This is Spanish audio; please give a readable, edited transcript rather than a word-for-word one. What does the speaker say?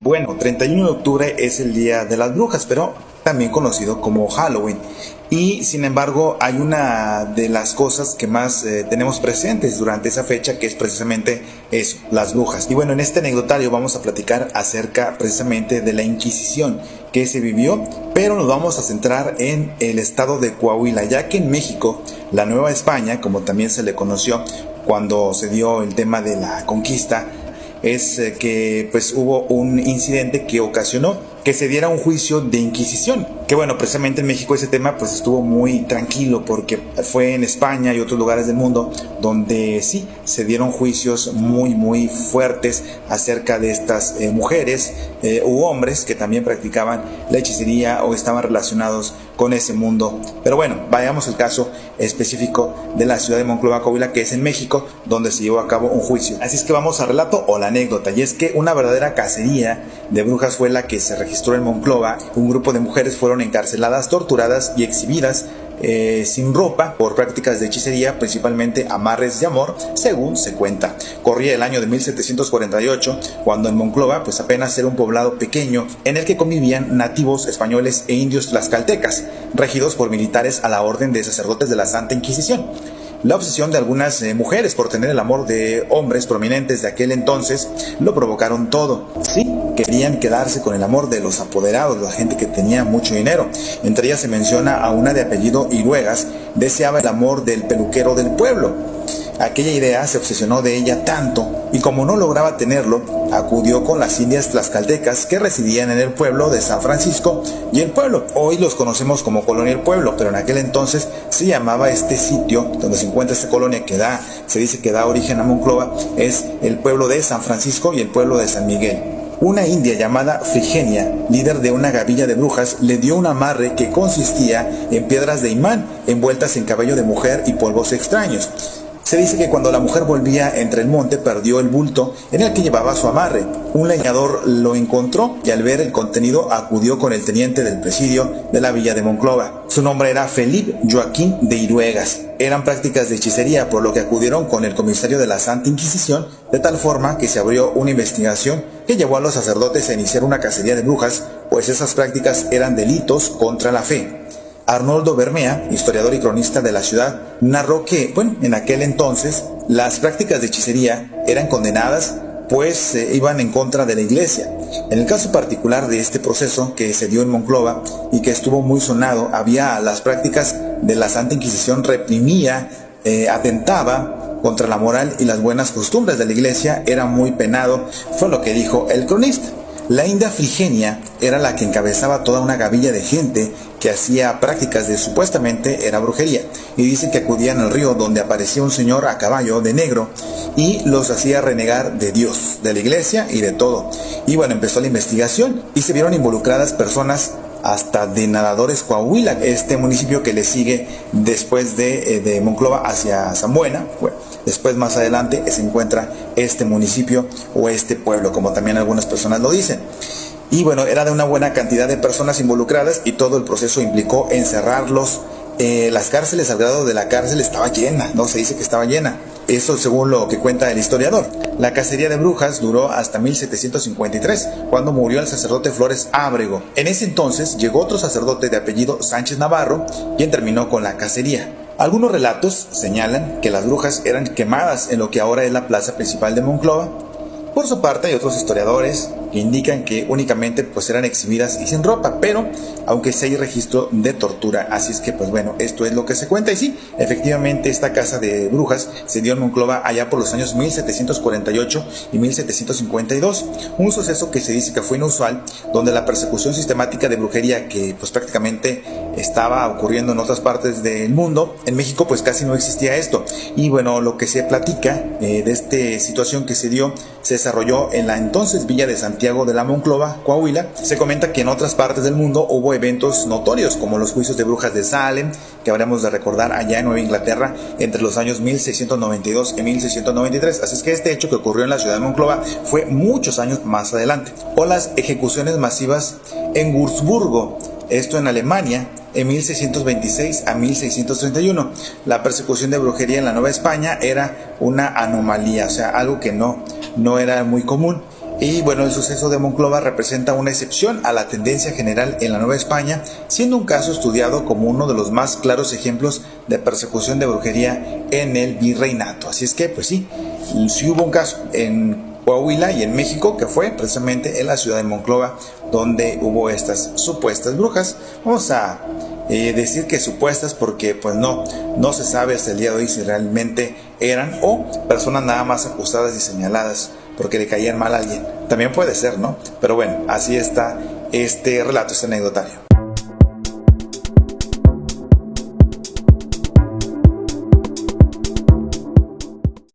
Bueno, 31 de octubre es el Día de las Brujas, pero también conocido como Halloween. Y sin embargo, hay una de las cosas que más tenemos presentes durante esa fecha, que es precisamente eso, las brujas. Y bueno, en este anecdotario vamos a platicar acerca precisamente de la Inquisición que se vivió, pero nos vamos a centrar en el estado de Coahuila, ya que en México, la Nueva España, como también se le conoció cuando se dio el tema de la conquista, es que pues hubo un incidente que ocasionó que se diera un juicio de Inquisición. Que bueno, precisamente en México ese tema pues estuvo muy tranquilo porque fue en España y otros lugares del mundo donde sí se dieron juicios muy fuertes acerca de estas mujeres u hombres que también practicaban la hechicería o estaban relacionados con ese mundo. Pero bueno, vayamos al caso específico de la ciudad de Monclova, Coahuila, que es en México, donde se llevó a cabo un juicio. Así es que vamos al relato o la anécdota, y es que una verdadera cacería de brujas fue la que se registró en Monclova. Un grupo de mujeres fueron encarceladas, torturadas y exhibidas sin ropa por prácticas de hechicería, principalmente amarres de amor, según se cuenta. Corría el año de 1748, cuando en Monclova pues apenas era un poblado pequeño en el que convivían nativos españoles e indios tlaxcaltecas, regidos por militares a la orden de sacerdotes de la Santa Inquisición. La obsesión de algunas mujeres por tener el amor de hombres prominentes de aquel entonces lo provocaron todo. Sí, querían quedarse con el amor de los apoderados, la gente que tenía mucho dinero. Entre ellas se menciona a una de apellido Iruegas, deseaba el amor del peluquero del pueblo. Aquella idea se obsesionó de ella tanto, y como no lograba tenerlo, acudió con las indias tlaxcaltecas que residían en el pueblo de San Francisco y el Pueblo. Hoy los conocemos como Colonia El Pueblo, pero en aquel entonces se llamaba este sitio donde se encuentra esta colonia que se dice que da origen a Monclova, es el pueblo de San Francisco y el pueblo de San Miguel. Una india llamada Frigenia, líder de una gavilla de brujas, le dio un amarre que consistía en piedras de imán envueltas en cabello de mujer y polvos extraños. Se dice que cuando la mujer volvía entre el monte perdió el bulto en el que llevaba su amarre. Un leñador lo encontró y al ver el contenido acudió con el teniente del presidio de la villa de Monclova. Su nombre era Felipe Joaquín de Iruegas. Eran prácticas de hechicería, por lo que acudieron con el comisario de la Santa Inquisición, de tal forma que se abrió una investigación que llevó a los sacerdotes a iniciar una cacería de brujas, pues esas prácticas eran delitos contra la fe. Arnoldo Bermea, historiador y cronista de la ciudad, narró que, en aquel entonces las prácticas de hechicería eran condenadas, pues iban en contra de la iglesia. En el caso particular de este proceso que se dio en Monclova y que estuvo muy sonado, había las prácticas de la Santa Inquisición, reprimía, atentaba contra la moral y las buenas costumbres de la iglesia, era muy penado, fue lo que dijo el cronista. La india Frigenia era la que encabezaba toda una gavilla de gente que hacía prácticas de supuestamente era brujería, y dicen que acudían al río donde aparecía un señor a caballo de negro y los hacía renegar de Dios, de la iglesia y de todo. Y empezó la investigación y se vieron involucradas personas hasta de Nadadores Coahuila, este municipio que le sigue después de Monclova hacia San Buena. Después más adelante se encuentra este municipio o este pueblo, como también algunas personas lo dicen. Y era de una buena cantidad de personas involucradas y todo el proceso implicó encerrarlos. Las cárceles, al grado de la cárcel estaba llena, no se dice que estaba llena. Eso según lo que cuenta el historiador. La cacería de brujas duró hasta 1753, cuando murió el sacerdote Flores Ábrego. En ese entonces llegó otro sacerdote de apellido Sánchez Navarro, quien terminó con la cacería. Algunos relatos señalan que las brujas eran quemadas en lo que ahora es la plaza principal de Monclova. Por su parte hay otros historiadores que indican que únicamente eran exhibidas y sin ropa, pero aunque sí hay registro de tortura. Así es que esto es lo que se cuenta. Y sí, efectivamente esta casa de brujas se dio en Monclova allá por los años 1748 y 1752, un suceso que se dice que fue inusual, donde la persecución sistemática de brujería que prácticamente estaba ocurriendo en otras partes del mundo, en México casi no existía esto. Y lo que se platica de esta situación que se dio se desarrolló en la entonces villa de Santiago de la Monclova, Coahuila. Se comenta que en otras partes del mundo hubo eventos notorios como los juicios de brujas de Salem, que habremos de recordar allá en Nueva Inglaterra entre los años 1692 y 1693. Así es que este hecho que ocurrió en la ciudad de Monclova fue muchos años más adelante. O las ejecuciones masivas en Würzburgo, esto en Alemania, en 1626 a 1631. La persecución de brujería en la Nueva España era una anomalía, o sea, algo que no era muy común. Y bueno, el suceso de Monclova representa una excepción a la tendencia general en la Nueva España, siendo un caso estudiado como uno de los más claros ejemplos de persecución de brujería en el virreinato. Así es que, pues sí hubo un caso en Coahuila y en México, que fue precisamente en la ciudad de Monclova, donde hubo estas supuestas brujas. Vamos a decir que supuestas porque pues no se sabe hasta el día de hoy si realmente eran o personas nada más acusadas y señaladas porque le caían mal a alguien. También puede ser, ¿no? Pero bueno, así está este relato, este anecdotario.